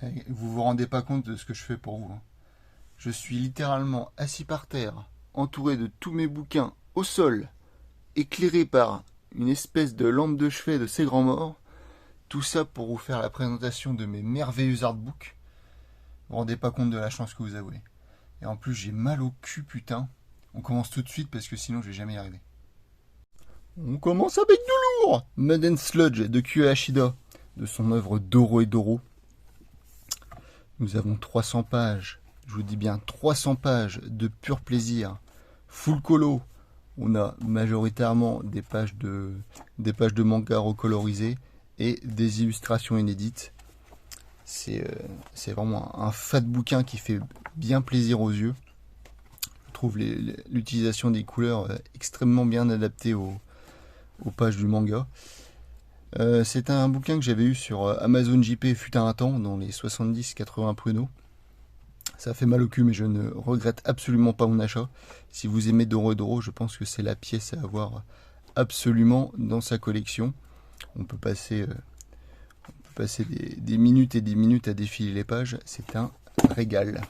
Vous vous rendez pas compte de ce que je fais pour vous, hein. Je suis littéralement assis par terre, entouré de tous mes bouquins au sol, éclairé par une espèce de lampe de chevet de ces grands morts. Tout ça pour vous faire la présentation de mes merveilleux artbooks. Vous vous rendez pas compte de la chance que vous avez. Et en plus, j'ai mal au cul, putain. On commence tout de suite parce que sinon je vais jamais y arriver. On commence avec du lourd. Mud and Sludge de Kyo Ashida, de son œuvre Doro et Doro. Nous avons 300 pages, je vous dis bien 300 pages de pur plaisir. Full colo. On a majoritairement des pages de manga recolorisées et des illustrations inédites. C'est vraiment un fat bouquin qui fait bien plaisir aux yeux. Je trouve l'utilisation des couleurs extrêmement bien adaptée aux pages du manga. C'est un bouquin que j'avais eu sur Amazon JP fut un temps, dans les 70-80 pruneaux. Ça fait mal au cul, mais je ne regrette absolument pas mon achat. Si vous aimez Doro et Doro, je pense que c'est la pièce à avoir absolument dans sa collection. On peut passer des minutes et des minutes à défiler les pages. C'est un régal.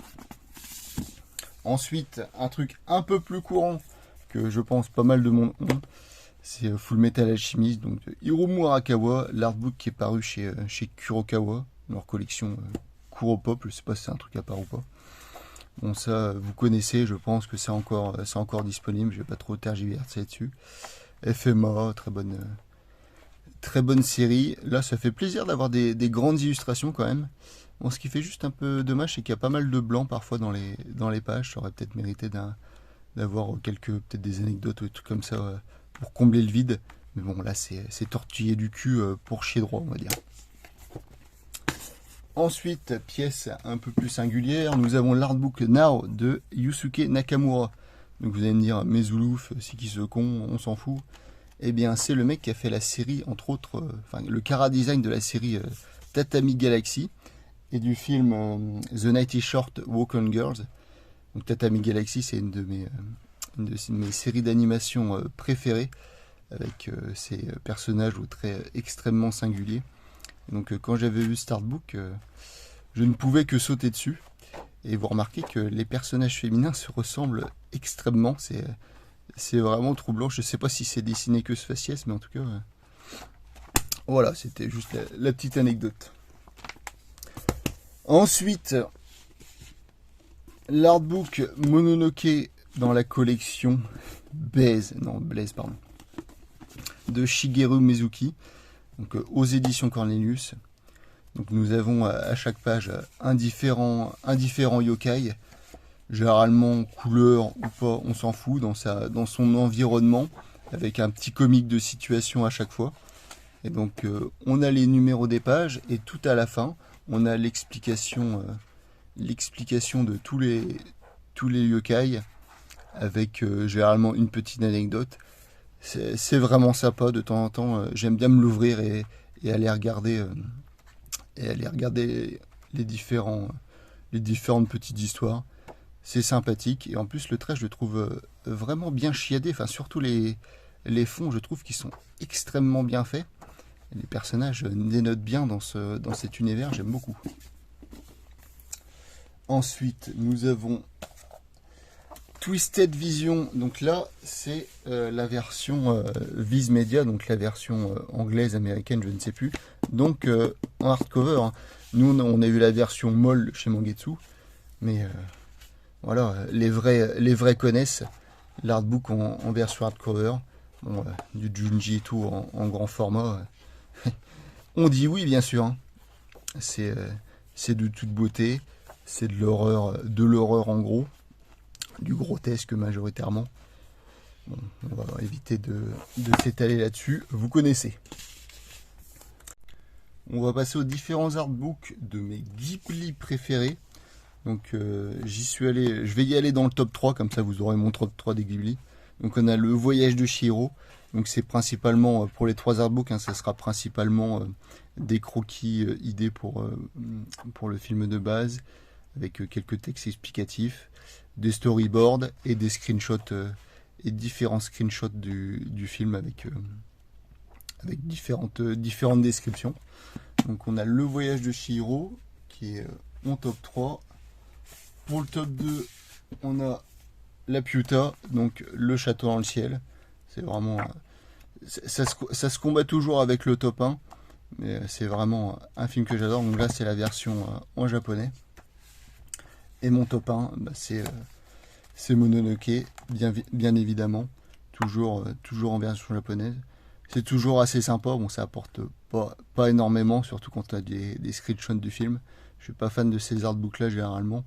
Ensuite, un truc un peu plus courant que je pense pas mal de monde ont, c'est Full Metal Alchemist, donc de Hiromu Arakawa, l'artbook qui est paru chez Kurokawa, leur collection Kuropop, je sais pas si c'est un truc à part ou pas. Bon, ça, vous connaissez, je pense que c'est encore disponible, je vais pas trop tergiverser là-dessus. FMA, très bonne série. Là, ça fait plaisir d'avoir des grandes illustrations quand même. Bon, ce qui fait juste un peu dommage, c'est qu'il y a pas mal de blanc parfois dans les pages. Ça aurait peut-être mérité d'avoir peut-être des anecdotes ou des trucs comme ça pour combler le vide. Mais bon, là, c'est tortillé du cul pour chier droit, on va dire. Ensuite, pièce un peu plus singulière, nous avons l'artbook Now de Yusuke Nakamura. Donc vous allez me dire, mais Zoulouf, c'est qui ce con, on s'en fout. Eh bien, c'est le mec qui a fait la série, entre autres, le chara-design de la série Tatami Galaxy et du film The Nighty Short Walk on Girls. Donc Tatami Galaxy, c'est une de mes séries d'animation préférées, avec ces personnages aux traits extrêmement singuliers. Donc quand j'avais vu cet artbook, je ne pouvais que sauter dessus. Et vous remarquez que les personnages féminins se ressemblent extrêmement. C'est vraiment troublant. Je ne sais pas si c'est dessiné que ce faciès, mais en tout cas, voilà, c'était juste la petite anecdote. Ensuite, l'artbook Mononoke dans la collection Blaze, pardon, de Shigeru Mizuki. Donc aux éditions Cornelius. Donc nous avons à chaque page un différent yokai, généralement couleur ou pas, on s'en fout, dans son environnement, avec un petit comique de situation à chaque fois. Et donc on a les numéros des pages et tout à la fin, on a l'explication de tous les yokai, avec généralement une petite anecdote. C'est vraiment sympa, de temps en temps, j'aime bien me l'ouvrir et aller regarder les différentes petites histoires. C'est sympathique et en plus le trait je le trouve vraiment bien chiadé, enfin surtout les fonds, je trouve qu'ils sont extrêmement bien faits. Les personnages dénotent bien dans cet univers, j'aime beaucoup. Ensuite, nous avons Twisted Vision, donc là c'est la version Viz Media, donc la version anglaise, américaine, je ne sais plus, donc en hardcover, hein. Nous on a eu la version molle chez Mangetsu, mais voilà, les vrais connaissent l'artbook en version hardcover, bon, du Junji et tout en grand format. On dit oui bien sûr, hein. C'est de toute beauté, c'est de l'horreur en gros, du grotesque majoritairement. Bon, on va éviter de s'étaler là-dessus, vous connaissez. On va passer aux différents artbooks de mes Ghibli préférés. Donc j'y suis allé, je vais y aller dans le top 3, comme ça vous aurez mon top 3 des Ghibli. Donc on a le Voyage de Chihiro. Donc c'est principalement, pour les 3 artbooks, hein, ça sera principalement des croquis idées pour le film de base, avec quelques textes explicatifs, des storyboards et des screenshots et différents screenshots du film avec différentes descriptions. Donc on a le Voyage de Chihiro qui est mon top 3. Pour le top 2, on a la Piuta, donc le château dans le ciel. C'est vraiment... ça se combat toujours avec le top 1, mais c'est vraiment un film que j'adore. Donc là, c'est la version en japonais. Et mon top 1, bah, c'est Mononoke, bien évidemment. Toujours en version japonaise. C'est toujours assez sympa. Bon, ça apporte pas énormément, surtout quand tu as des screenshots du film. Je suis pas fan de ces artbooks là généralement.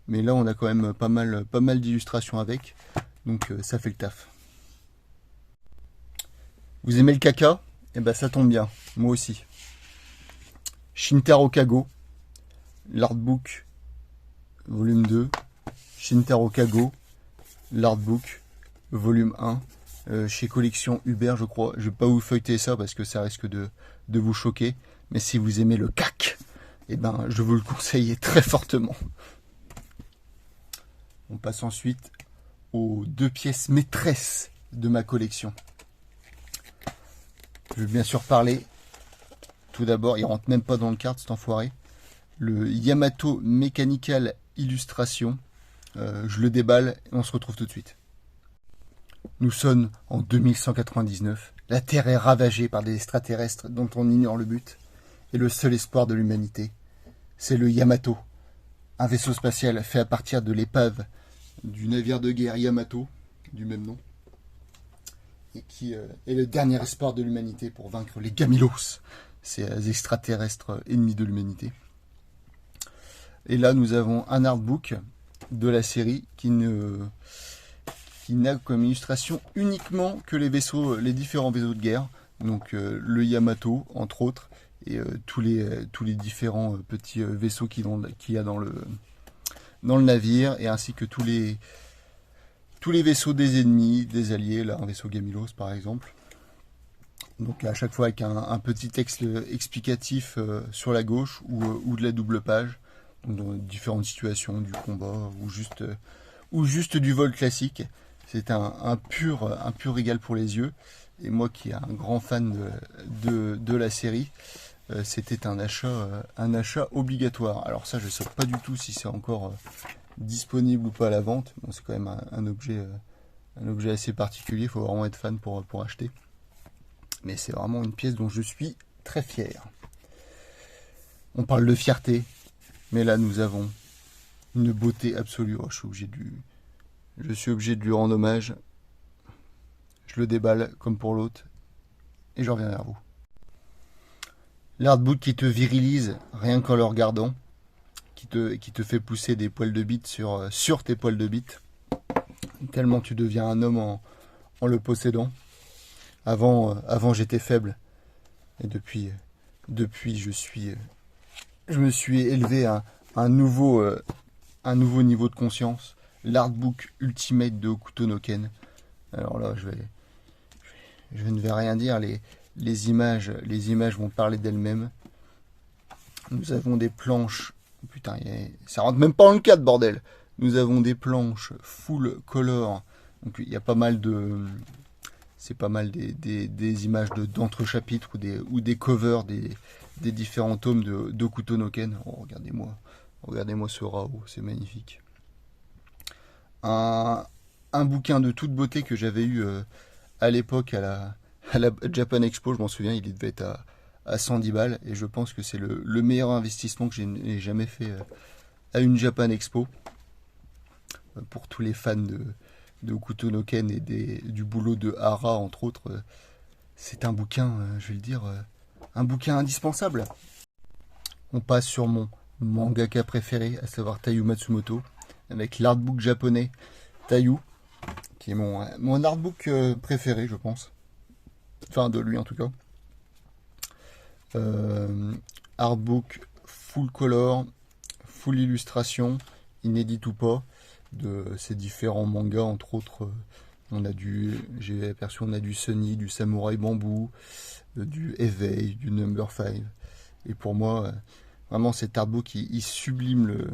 Mais là, on a quand même pas mal d'illustrations avec. Donc ça fait le taf. Vous aimez le caca? Eh ben ça tombe bien, moi aussi. Shintaro Kago, l'artbook volume 2. Shintaro Kago, l'artbook volume 1. Chez Collection Hubert, je crois. Je vais pas vous feuilleter ça parce que ça risque de vous choquer. Mais si vous aimez le cac, eh ben je vous le conseille très fortement. On passe ensuite aux 2 pièces maîtresses de ma collection. Je vais bien sûr parler, tout d'abord, il rentre même pas dans le cadre cet enfoiré, le Yamato Mechanical Illustration. Je le déballe et on se retrouve tout de suite. Nous sommes en 2199. La Terre est ravagée par des extraterrestres dont on ignore le but. Et le seul espoir de l'humanité, c'est le Yamato. Un vaisseau spatial fait à partir de l'épave du navire de guerre Yamato, du même nom. Et qui est le dernier espoir de l'humanité pour vaincre les Gamilos, ces extraterrestres ennemis de l'humanité. Et là, nous avons un artbook de la série qui n'a comme illustration uniquement que les différents vaisseaux de guerre, donc le Yamato entre autres, et tous les différents petits vaisseaux qu'il y a dans le navire, et ainsi que tous les vaisseaux des ennemis, des alliés, là un vaisseau Gamilos par exemple. Donc à chaque fois avec un petit texte explicatif sur la gauche ou de la double page, dans différentes situations du combat ou juste du vol classique. C'est un pur régal pour les yeux. Et moi qui est un grand fan de la série, c'était un achat obligatoire. Alors ça, je ne sais pas du tout si c'est encore disponible ou pas à la vente. Bon, c'est quand même un objet assez particulier. Il faut vraiment être fan pour acheter. Mais c'est vraiment une pièce dont je suis très fier. On parle de fierté, mais là nous avons une beauté absolue. Oh, je suis obligé de lui rendre hommage. Je le déballe comme pour l'autre et je reviens vers vous. L'artbook qui te virilise rien qu'en le regardant, qui te fait pousser des poils de bite sur tes poils de bite, tellement tu deviens un homme en le possédant. Avant j'étais faible et depuis je me suis élevé à un nouveau niveau de conscience. L'artbook Ultimate de Hokuto no Ken. Alors là, je ne vais rien dire. Les images vont parler d'elles-mêmes. Nous avons des planches. Putain, ça rentre même pas dans le cadre, bordel. Nous avons des planches full color. Donc il y a pas mal des images d'entre-chapitres ou des covers des différents tomes de Hokuto no Ken. Oh, regardez-moi ce Rao, c'est magnifique. Un bouquin de toute beauté que j'avais eu à l'époque à la Japan Expo, je m'en souviens, il devait être à 110 balles, et je pense que c'est le meilleur investissement que j'ai jamais fait à une Japan Expo. Pour tous les fans de Hokuto no Ken et du boulot de Hara, entre autres, c'est un bouquin, je vais le dire, un bouquin indispensable. On passe sur mon mangaka préféré, à savoir Taiyu Matsumoto, avec l'artbook japonais Taiyu, qui est mon artbook préféré, je pense. Enfin, de lui en tout cas. Artbook full color, full illustration, inédit ou pas, de ces différents mangas, entre autres. J'ai aperçu, on a du Sunny, du Samouraï Bambou, du Éveil, du Number 5. Et pour moi, vraiment cet artbook, il sublime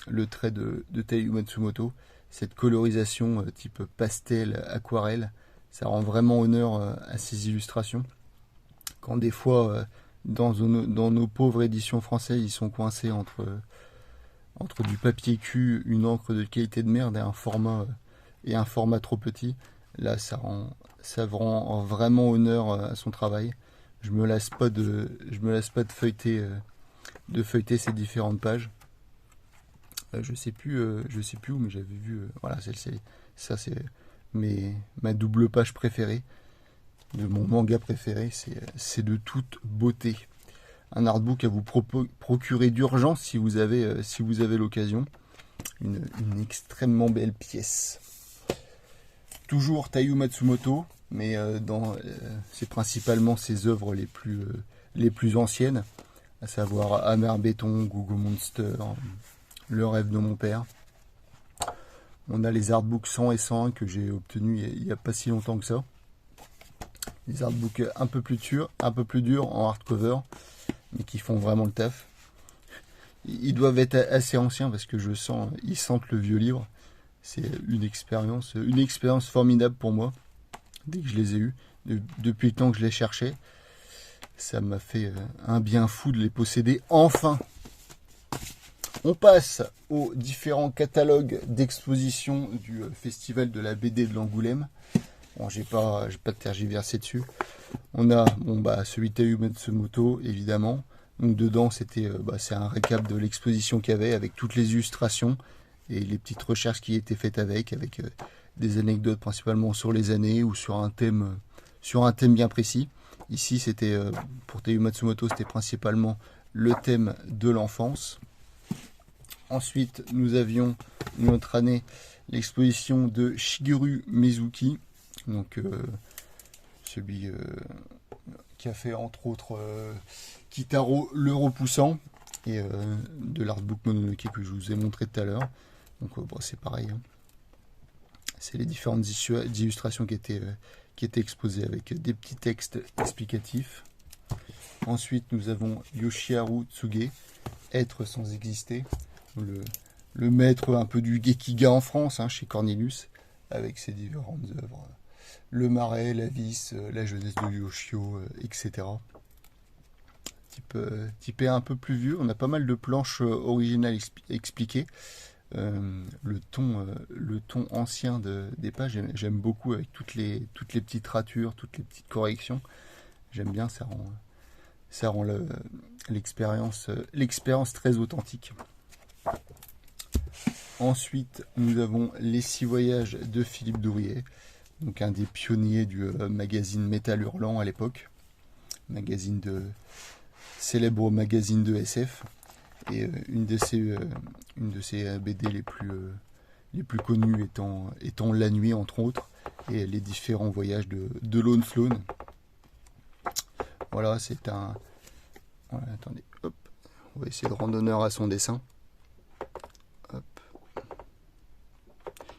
le trait de Taiyu Matsumoto. Cette colorisation type pastel, aquarelle, ça rend vraiment honneur à ces illustrations. Quand des fois, dans nos pauvres éditions françaises, ils sont coincés entre du papier cul, une encre de qualité de merde et un format trop petit. Là, ça rend vraiment honneur à son travail. Je me lasse pas de feuilleter ces différentes pages. Je sais plus où, mais j'avais vu. Voilà, ça c'est ma double page préférée de mon manga préféré. C'est de toute beauté. Un artbook à vous procurer d'urgence si vous avez l'occasion. Une extrêmement belle pièce. Toujours Taiyo Matsumoto, mais c'est principalement ses œuvres les plus anciennes, à savoir Amer Béton, Gogo Monster, Le rêve de mon père. On a les artbooks 100 et 101 que j'ai obtenus il n'y a pas si longtemps que ça. Les artbooks un peu plus durs en hardcover, mais qui font vraiment le taf. Ils doivent être assez anciens parce que ils sentent le vieux livre. C'est une expérience formidable pour moi. Dès que je les ai eus, depuis le temps que je les cherchais, ça m'a fait un bien fou de les posséder enfin. On passe aux différents catalogues d'exposition du Festival de la BD de l'Angoulême. Bon, j'ai pas tergiversé dessus. On a celui de Taiyo Matsumoto, évidemment. Donc dedans, c'est un récap de l'exposition qu'il y avait avec toutes les illustrations et les petites recherches qui étaient faites avec des anecdotes principalement sur les années ou sur un thème bien précis. Ici, c'était pour Taiyo Matsumoto, c'était principalement le thème de l'enfance. Ensuite, nous avions une autre année l'exposition de Shigeru Mizuki, donc celui qui a fait entre autres Kitaro le repoussant et de l'artbook Mononoke que je vous ai montré tout à l'heure. Donc c'est pareil, hein. C'est les différentes illustrations qui étaient exposées avec des petits textes explicatifs. Ensuite, nous avons Yoshiharu Tsuge, Être sans exister, le maître un peu du Gekiga en France, hein, chez Cornelius, avec ses différentes œuvres. Le Marais, La Vis, La jeunesse de Yoshio, etc. Typé un peu plus vieux. On a pas mal de planches originales expliquées. Le ton ancien des pages, j'aime beaucoup avec toutes les petites ratures, toutes les petites corrections. J'aime bien, ça rend l'expérience très authentique. Ensuite, nous avons Les 6 voyages de Philippe Dourier, donc un des pionniers du magazine Métal Hurlant à l'époque, célèbre magazine de SF, et une de ses BD les plus connues étant La Nuit entre autres, et les différents voyages de Lone Sloan. Voilà, c'est un... Voilà, attendez, hop, on va essayer de rendre honneur à son dessin. Hop.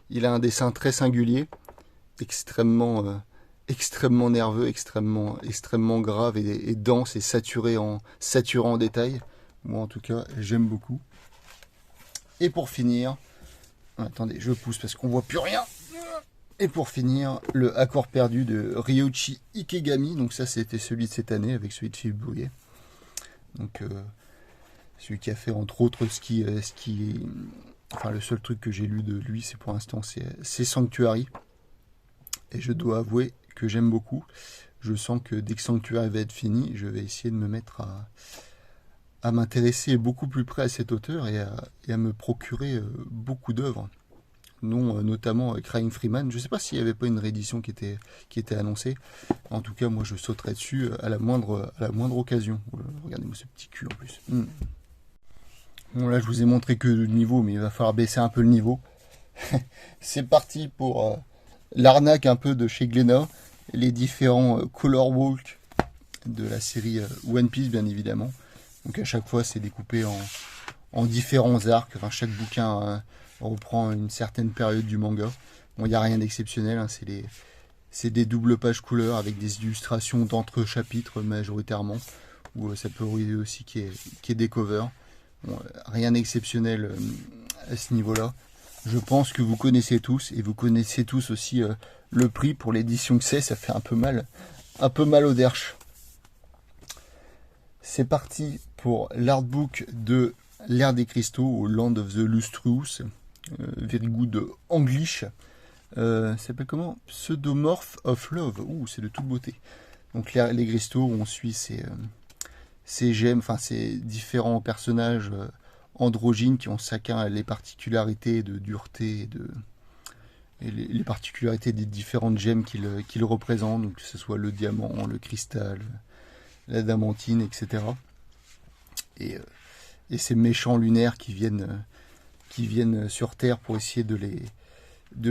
Il a un dessin très singulier, extrêmement nerveux, extrêmement grave et dense et saturé en détails. Moi en tout cas, j'aime beaucoup. Et pour finir, attendez, je pousse parce qu'on voit plus rien. Et pour finir, le Accord perdu de Ryuichi Ikegami. Donc ça, c'était celui de cette année avec celui de Philippe Dourier. Donc celui qui a fait entre autres le seul truc que j'ai lu de lui, c'est pour l'instant, c'est Sanctuary. Et je dois avouer que j'aime beaucoup. Je sens que dès que Sanctuary va être fini, je vais essayer de me mettre à m'intéresser beaucoup plus près à cet auteur et à me procurer beaucoup d'œuvres, notamment Crying Freeman. Je ne sais pas s'il n'y avait pas une réédition qui était annoncée. En tout cas, moi, je sauterai dessus à la moindre occasion. Regardez-moi ce petit cul en plus. Bon, là, je vous ai montré que le niveau, mais il va falloir baisser un peu le niveau. C'est parti pour l'arnaque un peu de chez Glénat. Les différents Color Walk de la série One Piece, bien évidemment. Donc à chaque fois, c'est découpé en différents arcs. Enfin, chaque bouquin reprend une certaine période du manga. Bon, il n'y a rien d'exceptionnel, hein. C'est des doubles pages couleurs avec des illustrations d'entre chapitres majoritairement. Ou ça peut arriver aussi qu'il y ait des covers. Bon, rien d'exceptionnel à ce niveau-là. Je pense que vous connaissez tous, et vous connaissez tous aussi le prix pour l'édition que c'est. Ça fait un peu mal au derche. C'est parti pour l'artbook de l'ère des cristaux au Land of the Lustrous. Very good English. Ça s'appelle comment? Pseudomorph of Love. Ouh, c'est de toute beauté. Donc les cristaux, on suit ces gemmes, enfin ces différents personnages androgynes qui ont chacun les particularités de dureté et les particularités des différentes gemmes qu'ils représentent, donc que ce soit le diamant, le cristal, l'adamantine, etc. Et, ces méchants lunaires qui viennent sur Terre pour essayer de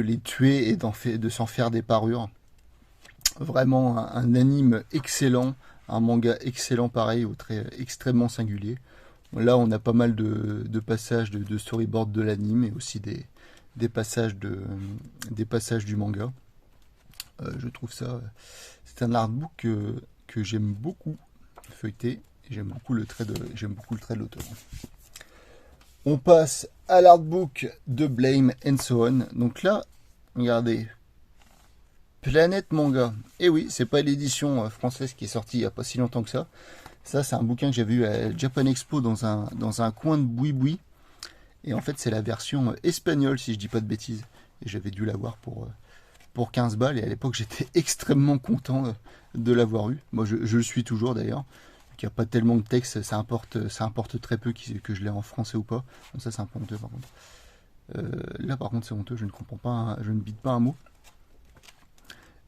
les tuer et de s'en faire des parures. Vraiment un anime excellent, un manga excellent pareil, au trait extrêmement singulier. Là on a pas mal de passages de storyboard de l'anime et aussi des passages du manga. Je trouve ça, c'est un artbook que j'aime beaucoup feuilleter et j'aime beaucoup le trait de l'auteur. On passe à l'artbook de Blame and So On. Donc là, regardez, Planète Manga. Et oui, c'est pas l'édition française qui est sortie il n'y a pas si longtemps que ça. Ça, c'est un bouquin que j'avais eu à Japan Expo dans un coin de boui-boui. Et en fait, c'est la version espagnole, si je dis pas de bêtises. Et j'avais dû l'avoir pour 15 balles. Et à l'époque, j'étais extrêmement content de l'avoir eu. Moi, je le suis toujours d'ailleurs. Il n'y a pas tellement de texte, ça importe très peu que je l'ai en français ou pas. Donc ça, c'est un peu honteux par contre. Là, par contre, c'est honteux, je ne comprends pas, je ne bite pas un mot.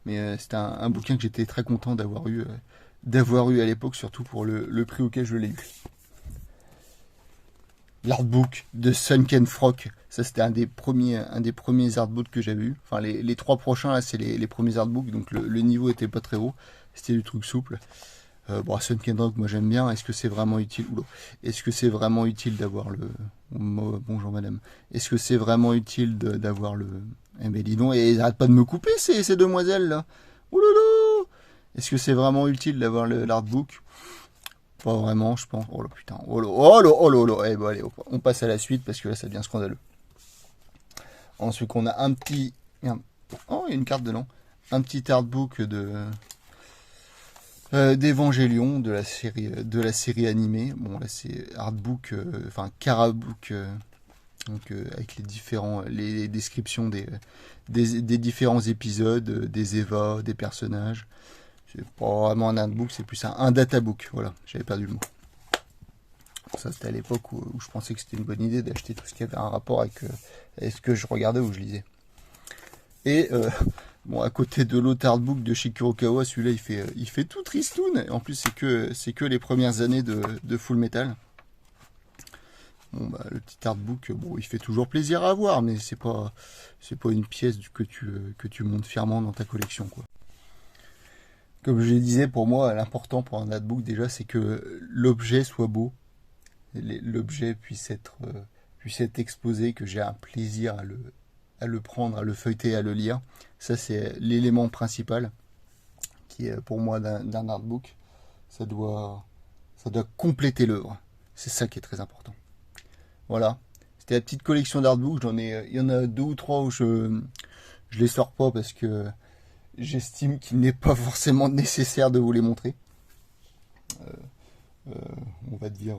Mais c'est un bouquin que j'étais très content d'avoir eu à l'époque, surtout pour le prix auquel je l'ai eu. L'artbook de Sunken Frog, ça c'était un des premiers artbooks que j'avais eu. Enfin, les trois prochains, là, c'est les premiers artbooks, donc le niveau était pas très haut, c'était du truc souple. Bon, Sunken Frog, moi j'aime bien. Est-ce que c'est vraiment utile? Est-ce que c'est vraiment utile d'avoir le... Bonjour madame. Est-ce que c'est vraiment utile d'avoir le... Eh ben dis donc, et ils arrêtent pas de me couper ces demoiselles là. Oulala. Est-ce que c'est vraiment utile d'avoir l'artbook? Pas vraiment, je pense. Oh là putain. Oh là, oh là, oh là, oh là. Eh ben allez, on passe à la suite parce que là ça devient scandaleux. Ensuite, on a un petit... Oh, il y a une carte dedans. Un petit artbook d'Evangelion, de la série animée. Bon là c'est artbook, enfin carabook, donc avec les descriptions des différents épisodes, des Eva, des personnages. C'est pas vraiment un artbook, c'est plus un databook. Voilà, j'avais perdu le mot. Ça c'était à l'époque où je pensais que c'était une bonne idée d'acheter tout ce qui avait un rapport avec ce que je regardais ou je lisais. Et bon, à côté de l'autre artbook de chez Kurokawa, celui-là il fait tout tristoun. En plus c'est que les premières années de Full Metal. Bon bah le petit artbook, bon il fait toujours plaisir à voir, mais c'est pas une pièce que tu montes fièrement dans ta collection quoi. Comme je le disais, pour moi l'important pour un artbook déjà c'est que l'objet soit beau, l'objet puisse être exposé, que j'ai un plaisir à le prendre, à le feuilleter, à le lire. Ça, c'est l'élément principal qui est pour moi d'un artbook. Ça doit compléter l'œuvre. C'est ça qui est très important. Voilà. C'était la petite collection d'artbooks. Il y en a 2 ou 3 où je les sors pas parce que j'estime qu'il n'est pas forcément nécessaire de vous les montrer. On va dire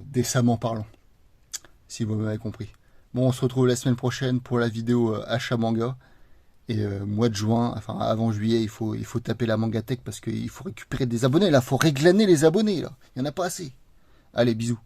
décemment parlant. Si vous m'avez compris. Bon, on se retrouve la semaine prochaine pour la vidéo achat manga. Et mois de juin, enfin avant juillet, il faut taper la Mangatech parce qu'il faut récupérer des abonnés. Là, il faut réglaner les abonnés. Là, il n'y en a pas assez. Allez, bisous.